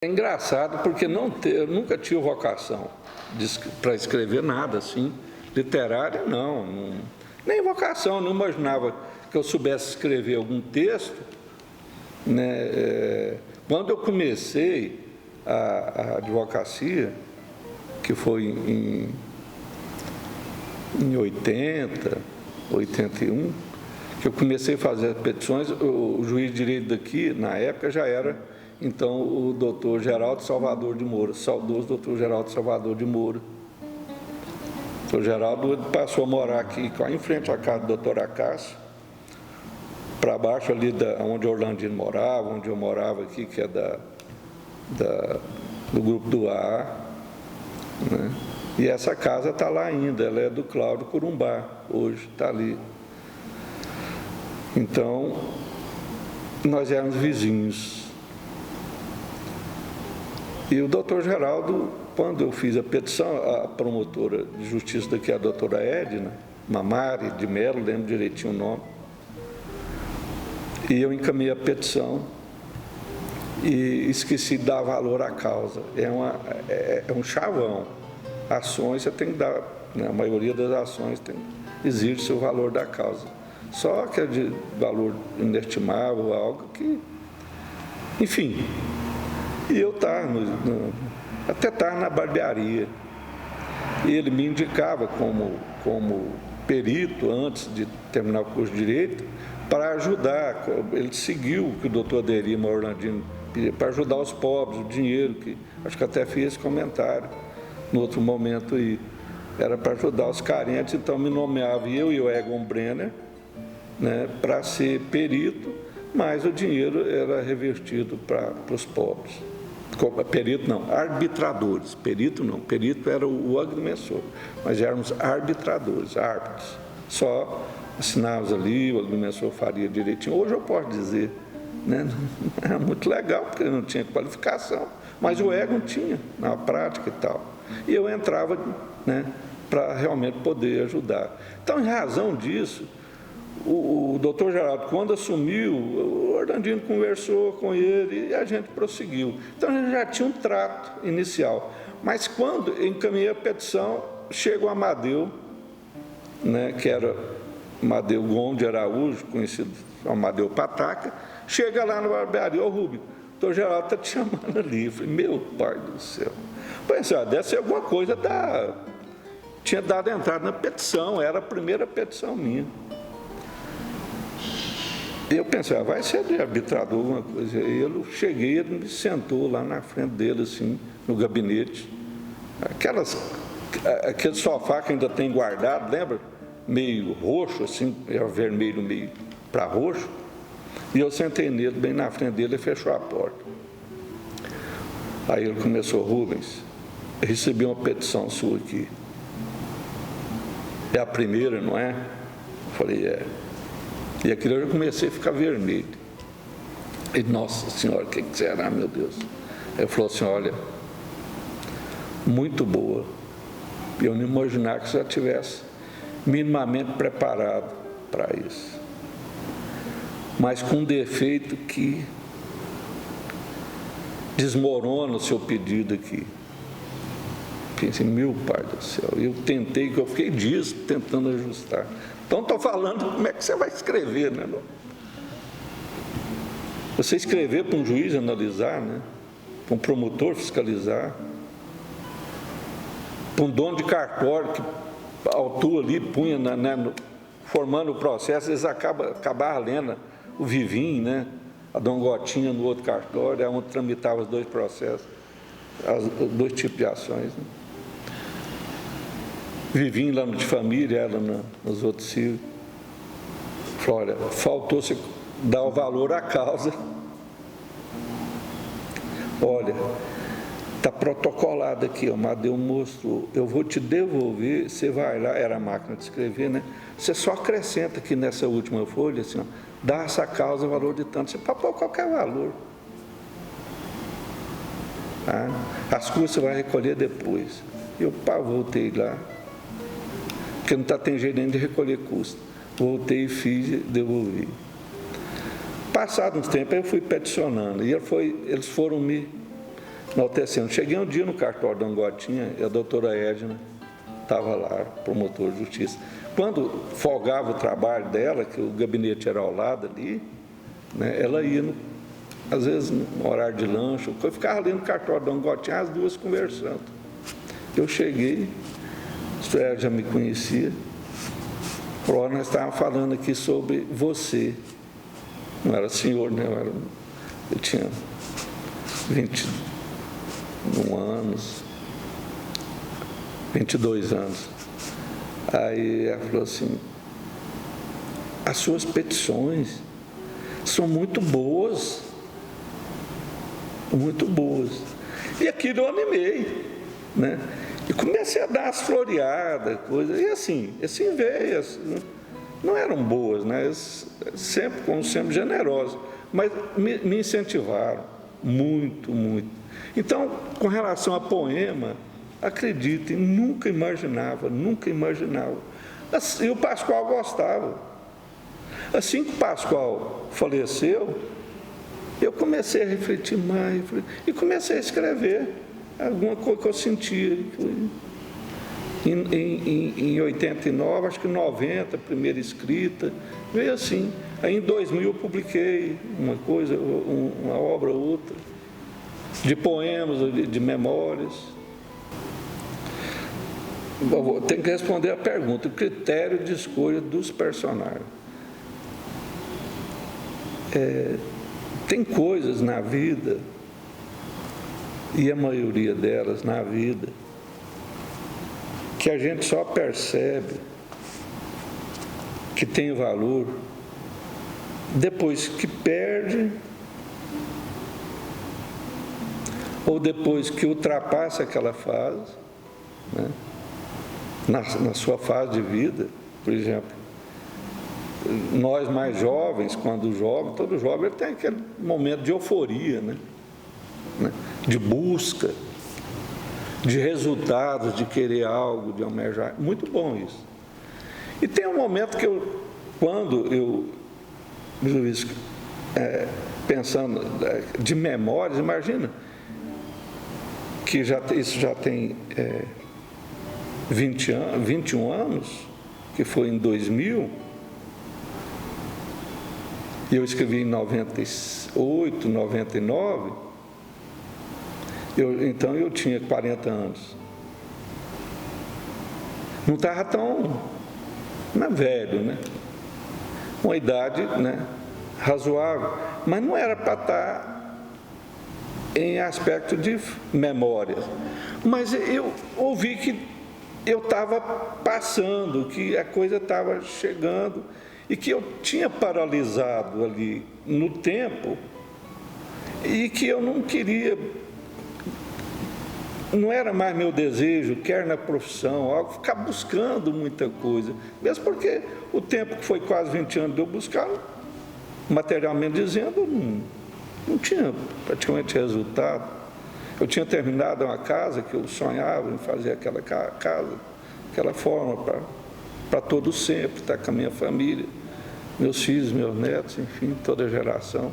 É engraçado porque eu nunca tive vocação para escrever nada assim, literária não, nem vocação, não imaginava que eu soubesse escrever algum texto, né? Quando eu comecei a advocacia, que foi em 80, 81, que eu comecei a fazer as petições, o juiz de direito daqui, na época, já era, então, o doutor Geraldo Salvador de Moura, saudoso doutor Geraldo Salvador de Moura. O doutor Geraldo passou a morar aqui, em frente à casa do doutor Acácio, para baixo ali onde Orlandino morava, onde eu morava aqui, que é do grupo do AA, né? E essa casa está lá ainda, ela é do Cláudio Curumbá, hoje está ali. Então, nós éramos vizinhos. E o doutor Geraldo, quando eu fiz a petição, a promotora de justiça daqui, a doutora Edna Mamari de Mello, lembro direitinho o nome, e eu encaminhei a petição e esqueci de dar valor à causa. É um chavão. Ações você tem que dar, né, a maioria das ações exige o valor da causa. Só que é de valor inestimável, algo que, enfim. E eu até estava na barbearia. E ele me indicava como perito, antes de terminar o curso de Direito, para ajudar. Ele seguiu o que o doutor Aderima Orlandino pedia, para ajudar os pobres, o dinheiro, que acho que até fiz esse comentário no outro momento aí. Era para ajudar os carentes, então me nomeava eu e o Egon Brenner, né, para ser perito, mas o dinheiro era revertido para os pobres. Perito não, arbitradores. Perito não, perito era o agrimensor, mas éramos arbitradores, árbitros. Só assinávamos ali, o agrimensor faria direitinho. Hoje eu posso dizer, né, era muito legal, porque eu não tinha qualificação, mas o Egon tinha, na prática e tal. E eu entrava, né, para realmente poder ajudar. Então, em razão disso, o doutor Geraldo, quando assumiu, o Orlandino conversou com ele e a gente prosseguiu. Então, a gente já tinha um trato inicial. Mas quando eu encaminhei a petição, chega o Amadeu, né, que era Amadeu Gomes de Araújo, conhecido como Amadeu Pataca, chega lá no barbearia, ô Rubio, o doutor Geraldo está te chamando ali. Eu falei, meu pai do céu. Pensei, deve ser alguma coisa tinha dado entrada na petição, era a primeira petição minha. E eu pensei, vai ser de arbitrador, alguma coisa. E eu cheguei, ele me sentou lá na frente dele, assim, no gabinete. Aquele sofá que ainda tem guardado, lembra? Meio roxo, assim, era vermelho meio para roxo. E eu sentei nele, bem na frente dele, e fechou a porta. Aí ele começou, Rubens, eu recebi uma petição sua aqui. É a primeira, não é? Eu falei, é. E aquilo eu já comecei a ficar vermelho. E, nossa senhora, o que será, meu Deus? Ele falou assim, olha, muito boa. Eu não imaginava que você já estivesse minimamente preparado para isso. Mas com um defeito que desmorona o seu pedido aqui. Pensei, meu pai do céu, eu fiquei dias tentando ajustar. Então, estou falando como é que você vai escrever, né? Você escrever para um juiz analisar, né? Para um promotor fiscalizar, para um dono de cartório que autua ali, punha, formando o processo, eles acabavam lendo o Vivim, né? A Dona Gotinha no outro cartório, é onde tramitava os dois processos, os dois tipos de ações, né? Vivim lá no de família, ela nos outros cívios. Falei, olha, faltou você dar o valor à causa. Olha, está protocolado aqui, o Amadeu mostrou, eu vou te devolver, você vai lá, era a máquina de escrever, né? Você só acrescenta aqui nessa última folha, assim, ó, dá essa causa valor de tanto, você pode pôr qualquer valor. Tá? As coisas você vai recolher depois. Eu voltei lá, porque não tem jeito nem de recolher custo. Voltei, fiz e devolvi. Passado uns tempos, eu fui peticionando, e eles foram me enaltecendo. Cheguei um dia no cartório da Angotinha e a doutora Edna estava lá, promotor de justiça. Quando folgava o trabalho dela, que o gabinete era ao lado ali, né, ela ia, às vezes, no horário de lanche, eu ficava ali no cartório da Angotinha, as duas conversando. Eu cheguei, ela já me conhecia, falou, nós estávamos falando aqui sobre você. Não era senhor, né? Eu tinha 21 anos, 22 anos. Aí ela falou assim, as suas petições são muito boas, muito boas. E aquilo eu animei, né? E comecei a dar as floreadas, coisas, e assim veio, assim, não eram boas, né? Sempre, como sempre, generosas, mas me incentivaram muito, muito. Então, com relação a poema, acreditem, nunca imaginava. E o Pascoal gostava. Assim que o Pascoal faleceu, eu comecei a refletir mais, e comecei a escrever alguma coisa que eu sentia. Em 89, acho que 90, primeira escrita, veio assim. Aí em 2000 eu publiquei uma coisa, uma obra ou outra, de poemas, de memórias. Tem que responder a pergunta, o critério de escolha dos personagens. Tem coisas na vida, e a maioria delas na vida, que a gente só percebe que tem valor depois que perde ou depois que ultrapassa aquela fase, né? Na sua fase de vida. Por exemplo, nós mais jovens, quando jovem, todo jovem ele tem aquele momento de euforia, né? De busca, de resultados, de querer algo, de almejar. Muito bom isso. E tem um momento que quando eu pensando de memórias, imagina que isso já tem 21 anos, que foi em 2000, e eu escrevi em 98, 99, então eu tinha 40 anos. Não estava tão velho, né? Uma idade, né, razoável, mas não era para estar em aspecto de memória. Mas eu ouvi que eu estava passando, que a coisa estava chegando e que eu tinha paralisado ali no tempo e que eu não queria, não era mais meu desejo, quer na profissão, algo, ficar buscando muita coisa, mesmo porque o tempo que foi quase 20 anos de eu buscar, materialmente dizendo, não tinha praticamente resultado. Eu tinha terminado uma casa que eu sonhava em fazer aquela casa, aquela forma para todo sempre, estar com a minha família, meus filhos, meus netos, enfim, toda a geração.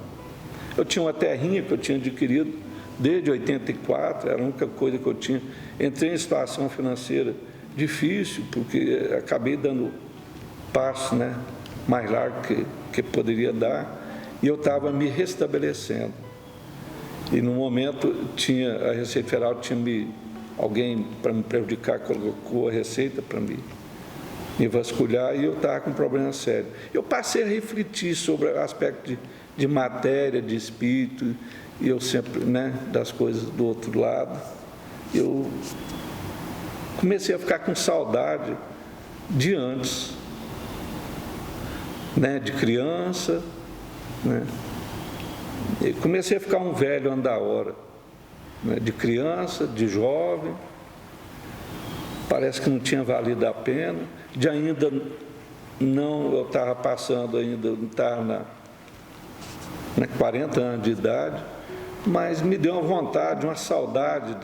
Eu tinha uma terrinha que eu tinha adquirido desde 84, era a única coisa que eu tinha. Entrei em situação financeira difícil, porque acabei dando passo, né, mais largo que poderia dar, e eu estava me restabelecendo. E no momento a Receita Federal alguém para me prejudicar colocou a Receita para me vasculhar, e eu estava com um problema sério. Eu passei a refletir sobre o aspecto de matéria, de espírito, e eu sempre, né, das coisas do outro lado. Eu comecei a ficar com saudade de antes, né, de criança, né? E comecei a ficar um velho anda a hora, né, de criança, de jovem. Parece que não tinha valido a pena, de ainda não, eu estava passando ainda, não estava na 40 anos de idade, mas me deu uma vontade, uma saudade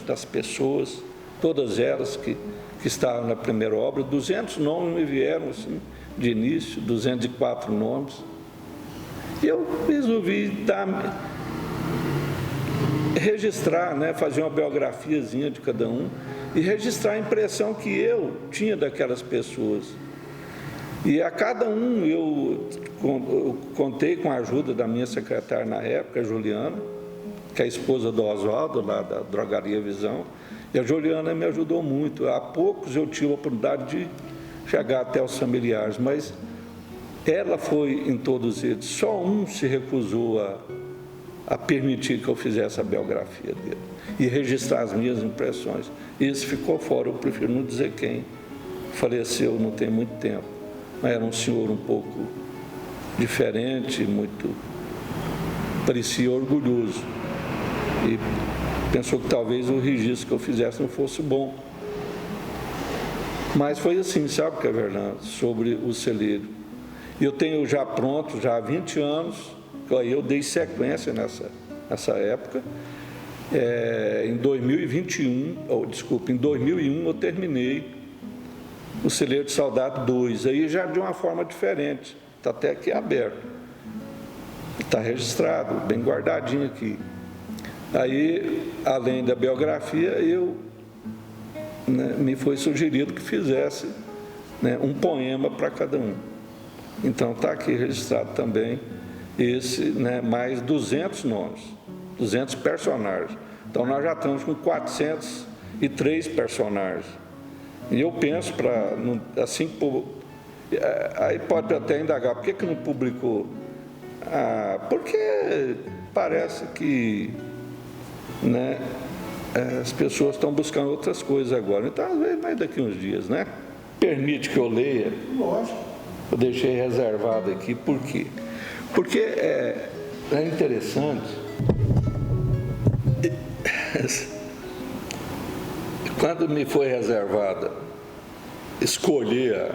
das pessoas, todas elas que estavam na primeira obra. 200 nomes me vieram assim, de início, 204 nomes. E eu resolvi registrar, né, fazer uma biografiazinha de cada um e registrar a impressão que eu tinha daquelas pessoas. E a cada um eu contei com a ajuda da minha secretária na época, a Juliana, que é a esposa do Oswaldo, lá da Drogaria Visão, e a Juliana me ajudou muito. Há poucos eu tive a oportunidade de chegar até os familiares, mas ela foi em todos eles. Só um se recusou a permitir que eu fizesse a biografia dele e registrar as minhas impressões. Esse ficou fora, eu prefiro não dizer quem. Faleceu não tem muito tempo, mas era um senhor um pouco diferente, muito, parecia orgulhoso. E pensou que talvez o registro que eu fizesse não fosse bom. Mas foi assim, sabe, Caverlan, sobre o celeiro. Eu tenho já pronto, já há 20 anos, aí eu dei sequência nessa época. Em 2021, em 2001 eu terminei o Celeiro de Saudade 2, aí já de uma forma diferente, está até aqui aberto, está registrado, bem guardadinho aqui. Aí, além da biografia, me foi sugerido que fizesse, né, um poema para cada um. Então está aqui registrado também esse, né, mais 200 nomes, 200 personagens. Então nós já estamos com 403 personagens. E eu penso assim, aí pode até indagar, por que não publicou? Porque parece que, né, as pessoas estão buscando outras coisas agora. Então, às vezes, mais daqui uns dias, né? Permite que eu leia? Lógico. Eu deixei reservado aqui, por quê? Porque é interessante. Quando me foi reservada escolher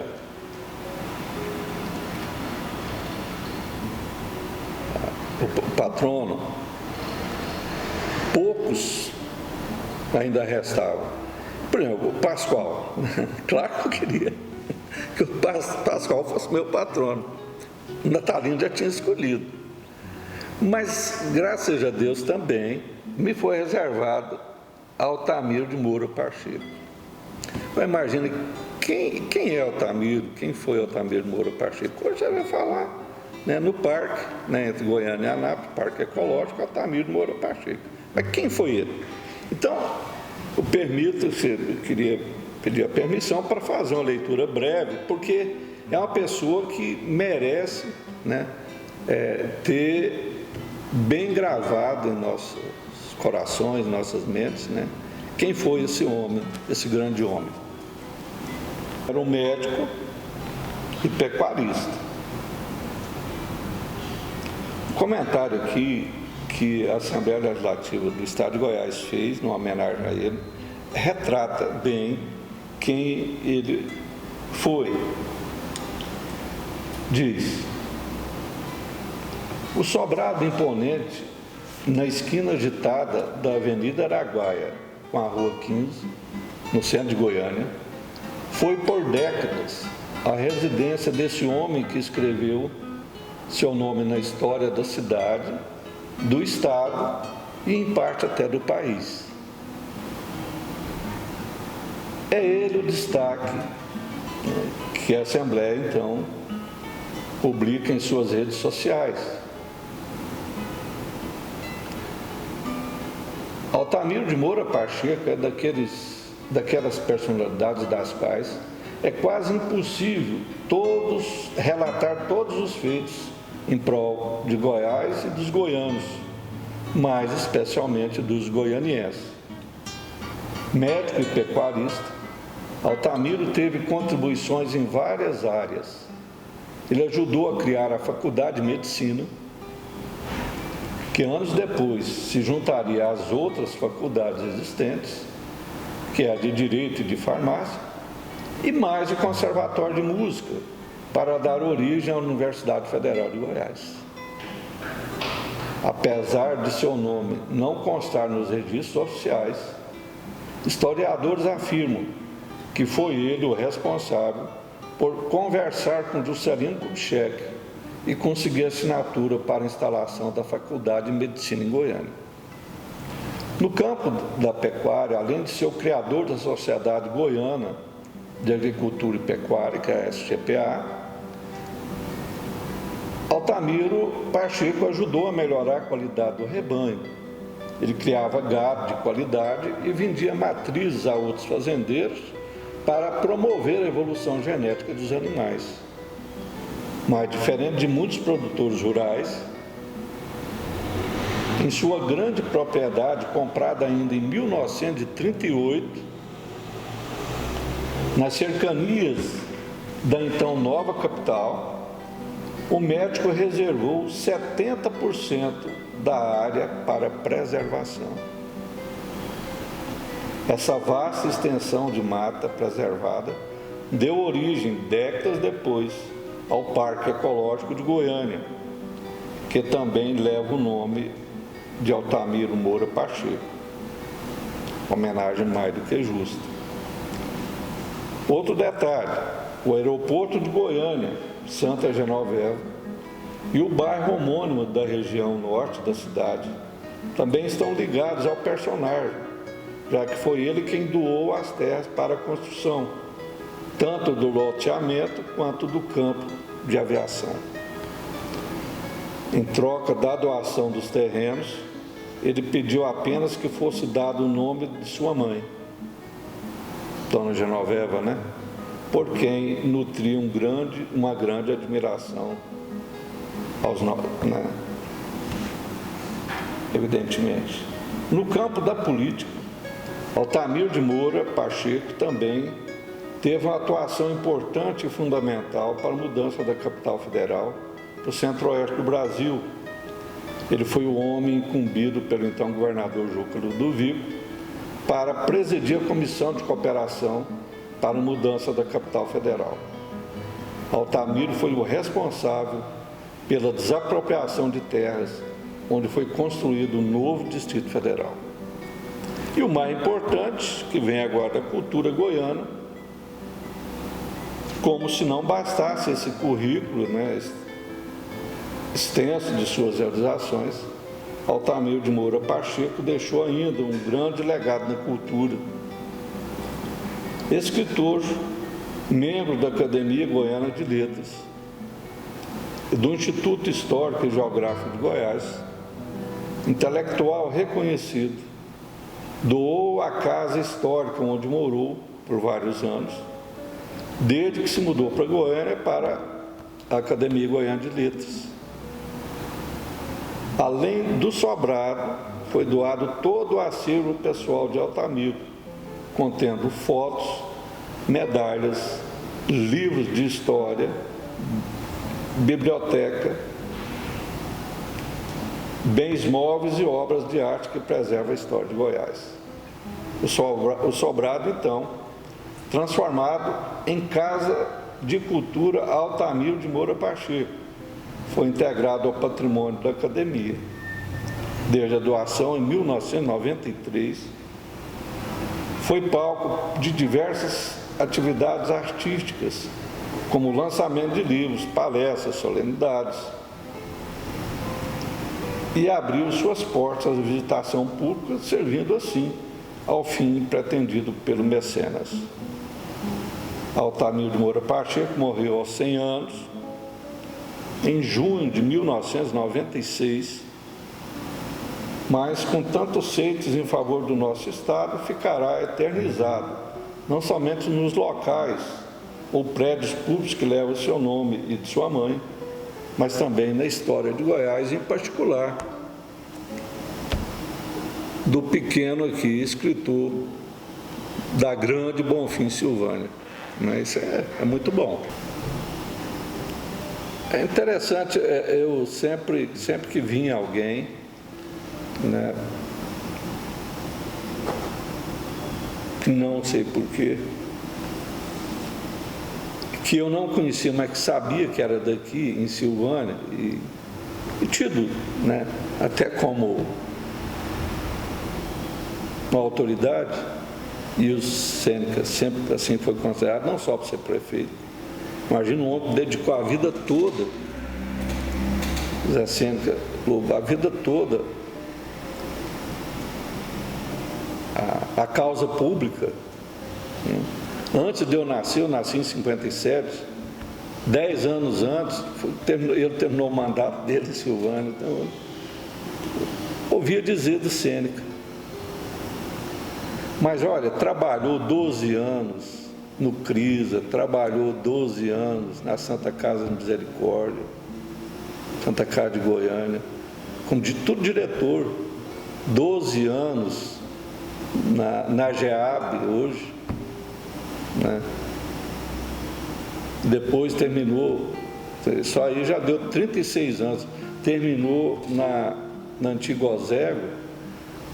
o patrono, poucos ainda restavam. Por exemplo, o Pascoal. Claro que eu queria que o Pascoal fosse meu patrono. O Natalino já tinha escolhido. Mas, graças a Deus, também me foi reservado Altamiro de Moura Pacheco. Então, imagina, quem é Altamiro? Quem foi Altamiro de Moura Pacheco? Hoje já vai falar, né, no parque, né, entre Goiânia e Anápolis, Parque Ecológico, Altamiro de Moura Pacheco. Mas quem foi ele? Então, eu queria pedir a permissão para fazer uma leitura breve, porque é uma pessoa que merece, né, ter bem gravado em nossos corações, nossas mentes, né, quem foi esse homem, esse grande homem. Era um médico e pecuarista. Um comentário aqui que a Assembleia Legislativa do Estado de Goiás fez, numa homenagem a ele, retrata bem quem ele foi. Diz: o sobrado imponente na esquina agitada da Avenida Araguaia com a Rua 15, no centro de Goiânia, foi por décadas a residência desse homem que escreveu seu nome na história da cidade, do estado e em parte até do país. É ele o destaque, né, que a Assembleia então publica em suas redes sociais. Altamiro de Moura Pacheco é daquelas personalidades das quais é quase impossível relatar todos os feitos em prol de Goiás e dos goianos, mais especialmente dos goianienses. Médico e pecuarista, Altamiro teve contribuições em várias áreas. Ele ajudou a criar a Faculdade de Medicina, que anos depois se juntaria às outras faculdades existentes, que é a de Direito e de Farmácia, e mais o Conservatório de Música, para dar origem à Universidade Federal de Goiás. Apesar de seu nome não constar nos registros oficiais, historiadores afirmam que foi ele o responsável por conversar com Juscelino Kubitschek e conseguir assinatura para a instalação da Faculdade de Medicina em Goiânia. No campo da pecuária, além de ser o criador da Sociedade Goiana de Agricultura e Pecuária, que é a SGPA, Altamiro Pacheco ajudou a melhorar a qualidade do rebanho. Ele criava gado de qualidade e vendia matrizes a outros fazendeiros para promover a evolução genética dos animais. Mas, diferente de muitos produtores rurais, em sua grande propriedade, comprada ainda em 1938, nas cercanias da então nova capital, o médico reservou 70% da área para preservação. Essa vasta extensão de mata preservada deu origem, décadas depois, ao Parque Ecológico de Goiânia, que também leva o nome de Altamiro Moura Pacheco. Homenagem mais do que justa. Outro detalhe, o aeroporto de Goiânia, Santa Genoveva, e o bairro homônimo da região norte da cidade também estão ligados ao personagem, já que foi ele quem doou as terras para a construção, tanto do loteamento quanto do campo de aviação. Em troca da doação dos terrenos, ele pediu apenas que fosse dado o nome de sua mãe, Dona Genoveva, por quem nutria uma grande admiração aos novos, evidentemente. No campo da política, Altamiro de Moura Pacheco também teve uma atuação importante e fundamental para a mudança da capital federal para o centro-oeste do Brasil. Ele foi o homem incumbido pelo então governador Juca Ludovico para presidir a Comissão de Cooperação para a mudança da capital federal. Altamiro foi o responsável pela desapropriação de terras, onde foi construído o novo Distrito Federal. E o mais importante, que vem agora da cultura goiana, como se não bastasse esse currículo extenso de suas realizações, Altamiro de Moura Pacheco deixou ainda um grande legado na cultura. Escritor, membro da Academia Goiana de Letras, do Instituto Histórico e Geográfico de Goiás, intelectual reconhecido, doou a casa histórica onde morou por vários anos, desde que se mudou para Goiânia para a Academia Goiana de Letras. Além do sobrado, foi doado todo o acervo pessoal de Altamiro, contendo fotos, medalhas, livros de história, biblioteca, bens móveis e obras de arte que preservam a história de Goiás. O sobrado, então, transformado em Casa de Cultura Altamiro de Moura Pacheco, foi integrado ao patrimônio da Academia. Desde a doação em 1993, foi palco de diversas atividades artísticas, como o lançamento de livros, palestras, solenidades, e abriu suas portas à visitação pública, servindo assim ao fim pretendido pelo mecenas. Altamiro de Moura Pacheco morreu aos 100 anos, em junho de 1996, mas com tantos feitos em favor do nosso Estado, ficará eternizado, não somente nos locais ou prédios públicos que levam o seu nome e de sua mãe, mas também na história de Goiás, em particular do pequeno aqui escritor da grande Bonfim Silvânia. Isso é muito bom. É interessante, eu sempre que vinha alguém, que não sei porquê, que eu não conhecia, mas que sabia que era daqui, em Silvânia, e tido, até como uma autoridade, e o Sêneca sempre assim foi considerado, não só para ser prefeito. Imagina um homem que dedicou a vida toda, Zé Sêneca, a vida toda, a causa pública. Né? Antes de eu nasci em 57, 10 anos antes, ele terminou o mandato dele em Silvânia, então eu ouvia dizer do Sêneca. Mas olha, trabalhou 12 anos no CRISA, trabalhou 12 anos na Santa Casa de Misericórdia, Santa Casa de Goiânia, como tudo diretor, 12 anos na GEAB hoje, né? Depois terminou, só aí já deu 36 anos, terminou na antiga Ozego,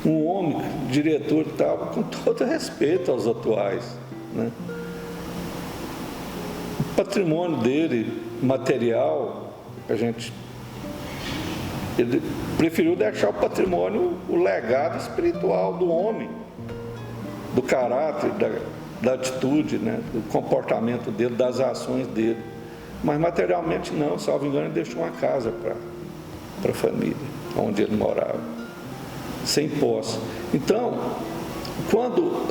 um homem, diretor e tal, com todo respeito aos atuais, né? O patrimônio dele, material, ele preferiu deixar o patrimônio, o legado espiritual do homem, do caráter, da atitude, né, do comportamento dele, das ações dele. Mas materialmente não, salvo engano, ele deixou uma casa para a família, onde ele morava, sem posse. Então,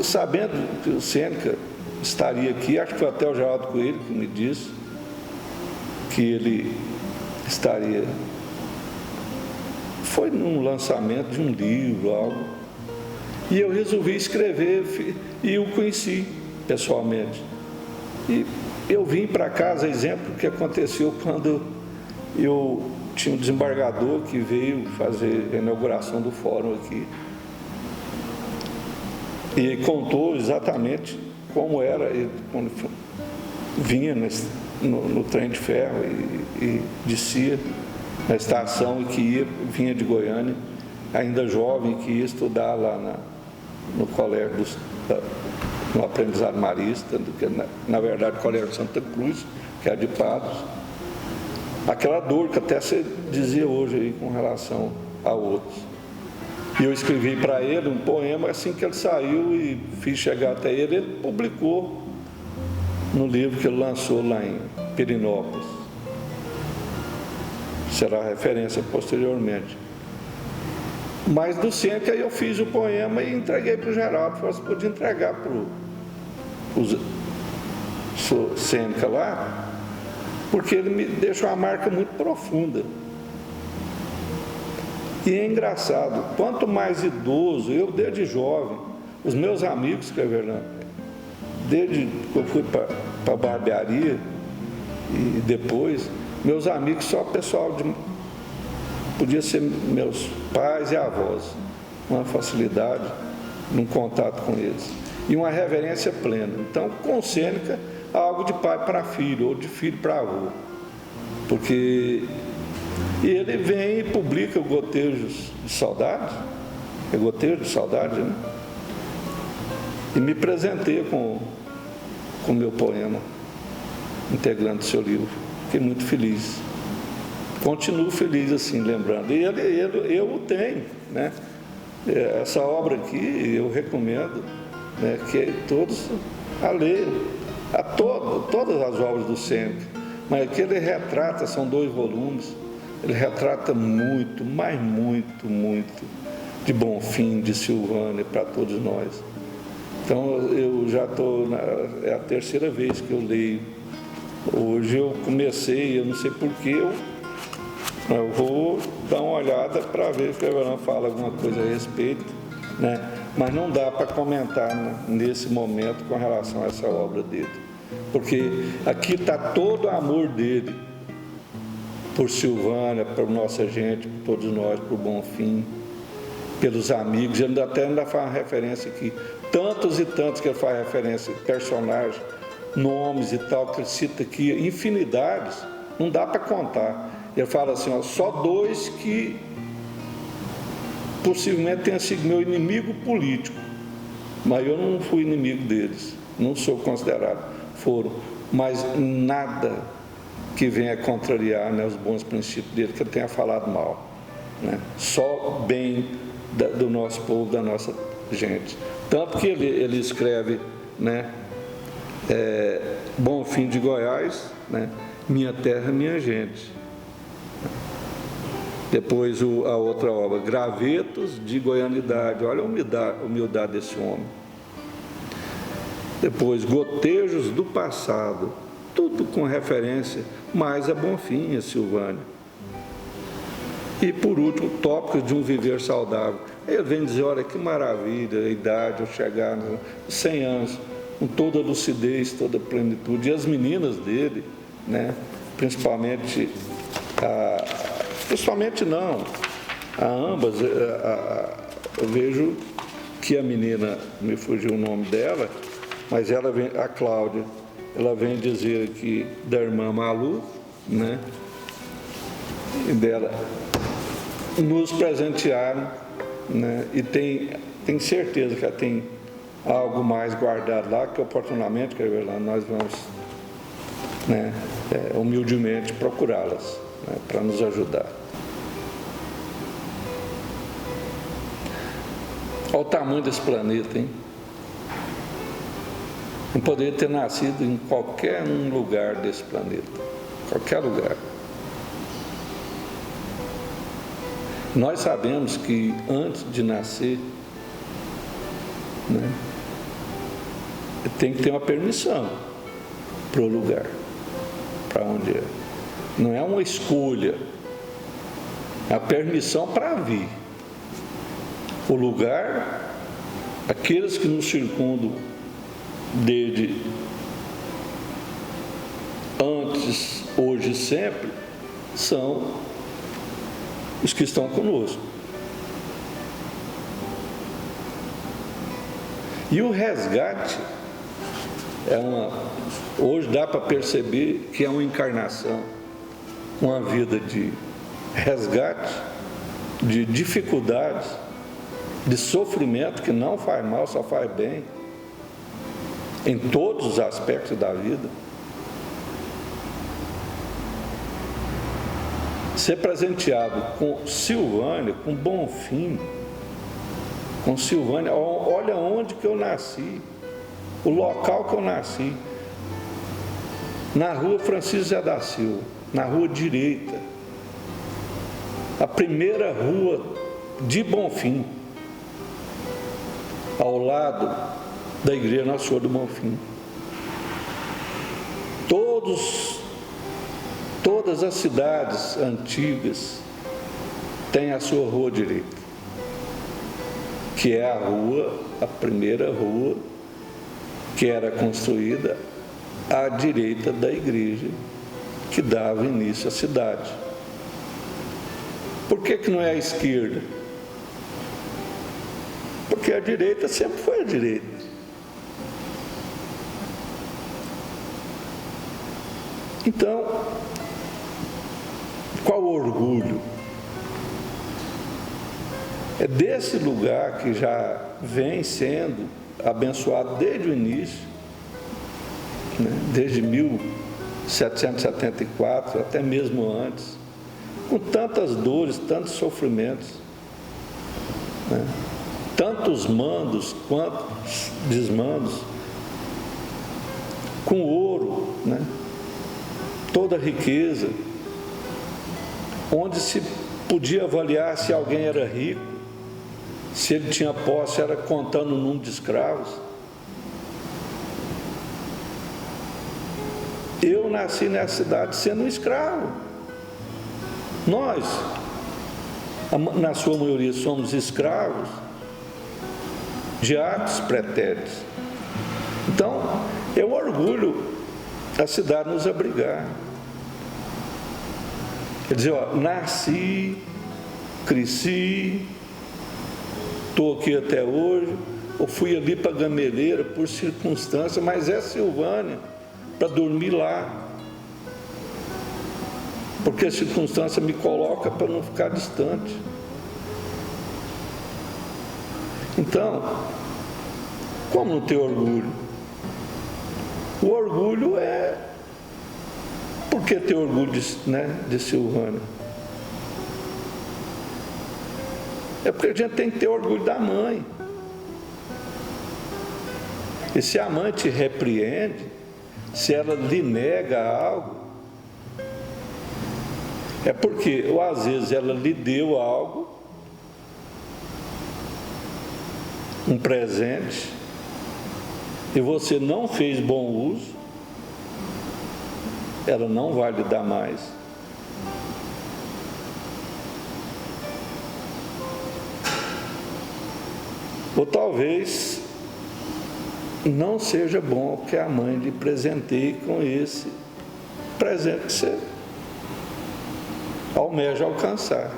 sabendo que o Sêneca estaria aqui, acho que foi até o Geraldo Coelho que me disse que ele estaria, foi num lançamento de um livro, algo, e eu resolvi escrever, e o conheci pessoalmente. E eu vim para casa, exemplo que aconteceu quando eu tinha um desembargador que veio fazer a inauguração do fórum aqui, e contou exatamente como era ele, quando vinha no trem de ferro e descia na estação e que vinha de Goiânia, ainda jovem, que ia estudar lá no colégio, no aprendizado marista, que na verdade o colégio Santa Cruz, que é de Patos. Aquela dor que até você dizia hoje aí com relação a outros. E eu escrevi para ele um poema assim que ele saiu e fiz chegar até ele. Ele publicou no livro que ele lançou lá em Perinópolis. Será referência posteriormente. Mas do Sêneca eu fiz o poema e entreguei para o Geraldo. Falei, você podia entregar para o Sêneca lá, porque ele me deixou uma marca muito profunda. E é engraçado, quanto mais idoso, eu desde jovem, os meus amigos, desde que eu fui para a barbearia e depois, meus amigos só pessoal podia ser meus pais e avós, uma facilidade num contato com eles e uma reverência plena. Então, com Sêneca, algo de pai para filho ou de filho para avô, porque ele vem e publica o Gotejos de Saudade, é Gotejo de Saudade, né? E me presenteia com o meu poema, integrando o seu livro. Fiquei muito feliz. Continuo feliz assim, lembrando. E eu o tenho, né? Essa obra aqui eu recomendo, né, que todos a ler, todas as obras do Sêneca, mas que ele retrata, são 2 volumes, ele retrata muito, mas muito, muito de Bonfim, de Silvânia, para todos nós. Então eu já estou, é a 3ª vez que eu leio. Hoje eu comecei, eu não sei porquê, eu vou dar uma olhada para ver se o Everão fala alguma coisa a respeito, né? Mas não dá para comentar, né, nesse momento com relação a essa obra dele, porque aqui está todo o amor dele por Silvânia, por nossa gente, por todos nós, por Bonfim, pelos amigos. Ele ainda faz uma referência aqui, tantos e tantos que ele faz referência, personagens, nomes e tal, que ele cita aqui, infinidades, não dá para contar. Ele fala assim, ó, só 2 que possivelmente tenham sido meu inimigo político, mas eu não fui inimigo deles, não sou considerado, foram, mas nada que venha contrariar, né, os bons princípios dele, que ele tenha falado mal, né? Só bem do nosso povo, da nossa gente. Tanto que ele escreve, né, Bonfim de Goiás, né, minha terra, minha gente. Depois a outra obra, Gravetos de Goianidade. Olha a humildade desse homem. Depois, Gotejos do Passado. Tudo com referência mais a Bonfim, a Silvânia. E por último, Tópicos de um Viver Saudável. Ele vem dizer, olha que maravilha a idade, eu chegar nos 100 anos, com toda a lucidez, toda a plenitude. E as meninas dele, né, principalmente não, a ambas, eu vejo que a menina, me fugiu o nome dela, mas ela vem, a Cláudia, ela vem dizer aqui da irmã Malu, né, e dela, nos presentearam, né, e tem certeza que ela tem algo mais guardado lá, que oportunamente, quer ver lá, nós vamos, né, humildemente procurá-las, né, para nos ajudar. Olha o tamanho desse planeta, hein? Não poderia ter nascido em qualquer um lugar desse planeta, qualquer lugar. Nós sabemos que antes de nascer, né, tem que ter uma permissão para o lugar, para onde é. Não é uma escolha, é a permissão para vir. O lugar, aqueles que nos circundam desde antes, hoje e sempre, são os que estão conosco. E o resgate hoje dá para perceber que é uma encarnação, uma vida de resgate, de dificuldades, de sofrimento que não faz mal, só faz bem, em todos os aspectos da vida. Ser presenteado com Silvânia, com Bonfim, com Silvânia, olha onde que eu nasci, o local que eu nasci, na rua Francisco Zé da Silva, na rua direita, a primeira rua de Bonfim, ao lado da igreja Nossa Senhora do Bonfim. Todas as cidades antigas têm a sua rua direita, que é a primeira rua que era construída à direita da igreja que dava início à cidade. Por que não é à esquerda? Porque a direita sempre foi a direita. Então, qual o orgulho? É desse lugar que já vem sendo abençoado desde o início, né? Desde 1774, até mesmo antes, com tantas dores, tantos sofrimentos, né? Tantos mandos quantos desmandos, com ouro, né? Toda a riqueza, onde se podia avaliar se alguém era rico, se ele tinha posse, era contando o número de escravos. Eu nasci nessa cidade sendo um escravo. Nós, na sua maioria, somos escravos de atos pretéritos. Então, eu orgulho a cidade nos abrigar. Quer dizer, nasci, cresci, estou aqui até hoje, eu fui ali para Gameleira por circunstância, mas é Silvânia, para dormir lá, porque a circunstância me coloca para não ficar distante. Então, como não ter orgulho? O orgulho é... Por que ter orgulho de Silvânia? É porque a gente tem que ter orgulho da mãe. E se a mãe te repreende, se ela lhe nega algo, É porque, ou às vezes, ela lhe deu algo, um presente, e você não fez bom uso, ela não vai lhe dar mais. Ou talvez não seja bom que a mãe lhe presenteie com esse presente que você almeja alcançar.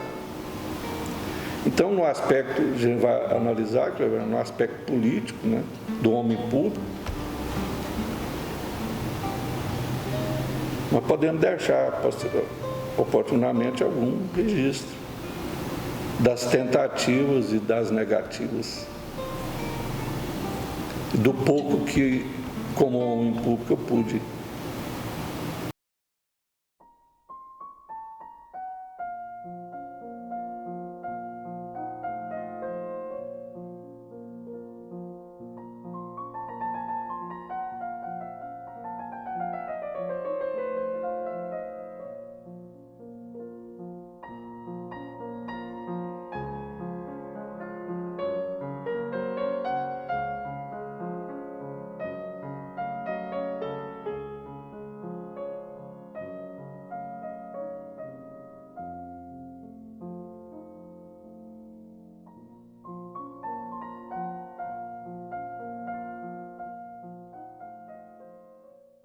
Então, no aspecto, a gente vai analisar, no aspecto político, né, do homem público, nós podemos deixar oportunamente algum registro das tentativas e das negativas, do pouco que, como homem público, eu pude